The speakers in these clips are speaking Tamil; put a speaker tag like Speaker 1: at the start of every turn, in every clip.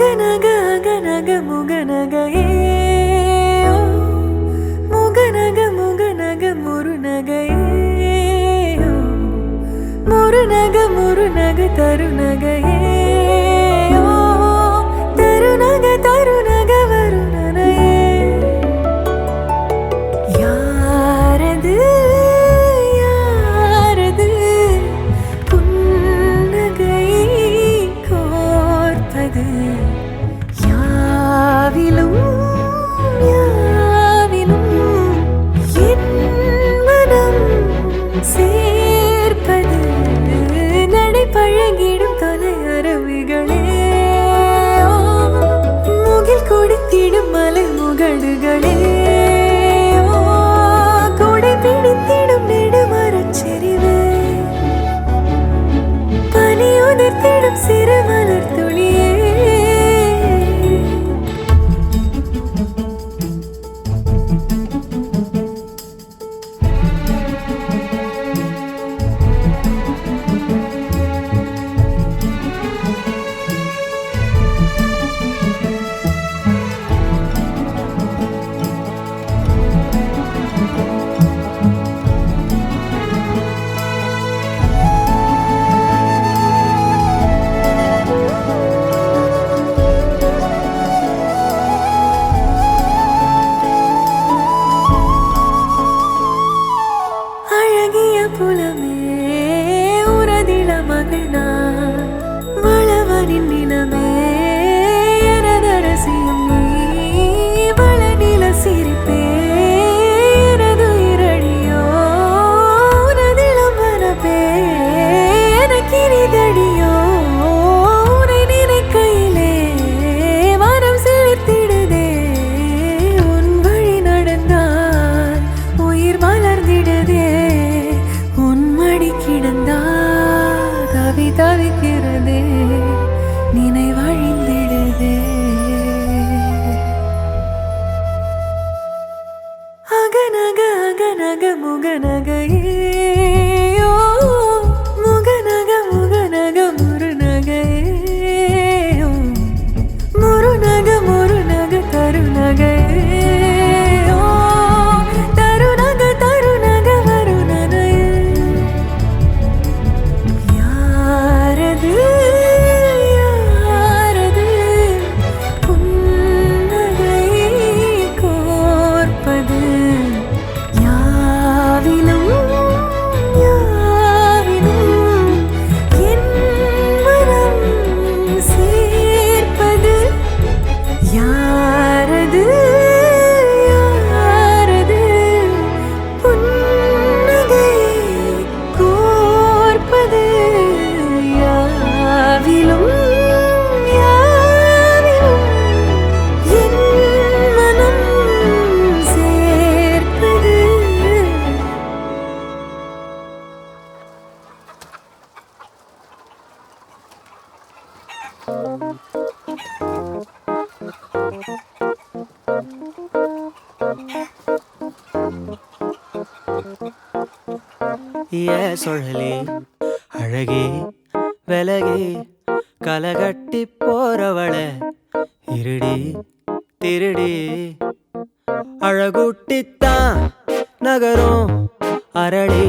Speaker 1: அகநக அகநக முகநகையே முகநக முகநக முருநகையே முருநக முருநக தருநகையே தருநக தருநக வருணனையே யாரது யாரது புன்னகை கோர்ப்பது யாவிலும் யாவிலும் என் மனம் சேர்ப்பது நடை பழகிடும் தொலை அருவிகளே முகில் கொடுத்திடும் மலை முகடுகளே கொடை பிடித்திடும் நெடுமரச் செறிவே பனி உதிர்த்திடும் சிறு மலர் துளியே புலமே உரதில மகள்தான் வளவனின் நிலமே எனதரசியும் நீ வளநில சிரிப்பே எனது இரடியோ உனதிலம் மனப்பே எனக்கினிதடியோ உனை நினைக்கையிலே மனம் சிலிர்த்திடுதே உன் வழி நடந்தால் உயிர் மலர்ந்திடுதே கிடந்தா தவி தவிக்கிறதே நினைவழிந்திடுதே அகநக அகநக முகநகையே முகநக முகநக முருநகையே முருநக முருநக தருநகையே
Speaker 2: சுழலி அழகே விலகே கலகட்டி போறவள இருடி திருடி அழகுட்டித்தான் நகரும் அரளி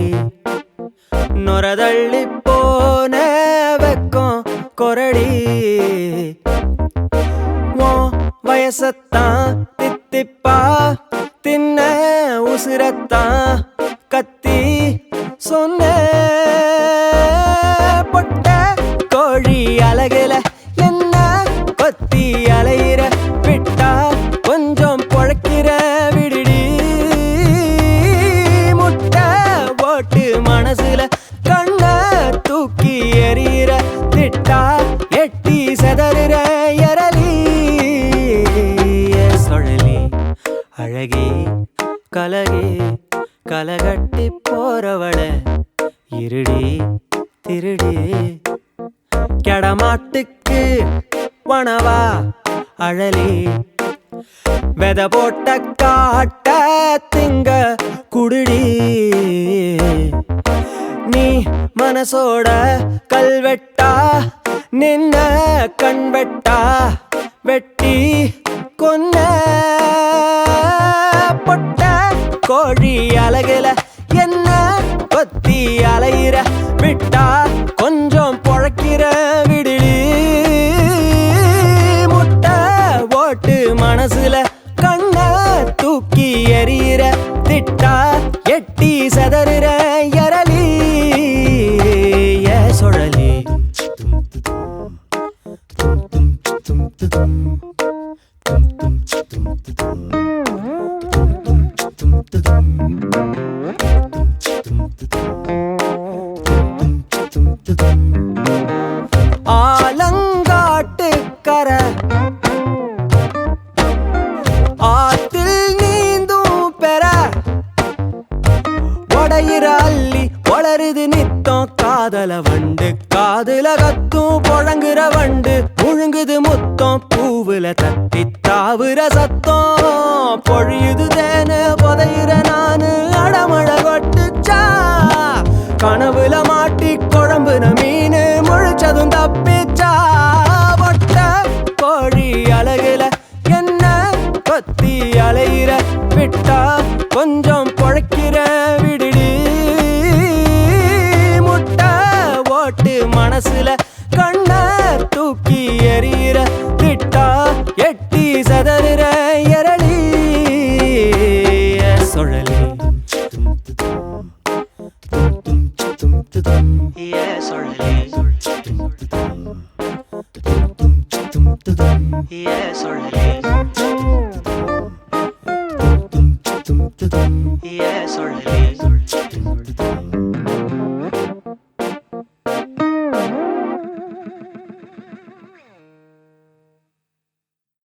Speaker 2: நொரதள்ளி போன வெக்கம் கொரடி வயசத்தான் தித்திப்பா தின்ன உசுரத்தான் கத்தி சொன்ன பொட்ட கோழி அழகில என்ன கொத்தி அலையிற விட்டா கொஞ்சம் பொழக்கிற விடுடி முட்டை ஓட்டு மனசுல கண்ண தூக்கி எறிகிற திட்டா எட்டி செதறுற எரலி சுழலி அழகே கலகே கலகட்டி போறவள இருடி திருடி கெடமாட்டுக்கு வனவா அழலி வெத போட்ட காட்ட திங்க குடுடி நீ மனசோட கல்வெட்டா நின்ன கண்வெட்டா வெட்டி கொன்ன பொட்ட கோழி அழகுல என்ன கொத்தி அலையிற விட்டா கொஞ்சம் பொழைக்கிற விடுடி முட்டை ஓட்டு மனசுல கண்ண தூக்கி எறிகிற திட்டா எட்டி சதறுற எரளி சுழலி ஆலங்காட்டு கர ஆத்தில் நீந்தும் பெற ஒடையிற அள்ளி வளருது நித்தம் காதல வண்டு காதுல கத்தும் புழங்குற வண்டு முழுங்குது முத்தம் பூவுல தத்தி தாவுற சத்தம் பொழியுது தேனு புதையிற நானு அடமழ கொட்டுச்சா கனவுல மாட்டி குழம்புன மீனு முழிச்சதும் தப்பிச்சா பொட்ட கோழி அழகுல என்ன கொத்தி அலையிற விட்டா கொஞ்சம் பொழைக்கிற விடுடி முட்டை ஓட்டு மனசுல கண்ண தூக்கி எறிகிற திட்டா எட்டி சதறுற எரளி சுழலி சுழலி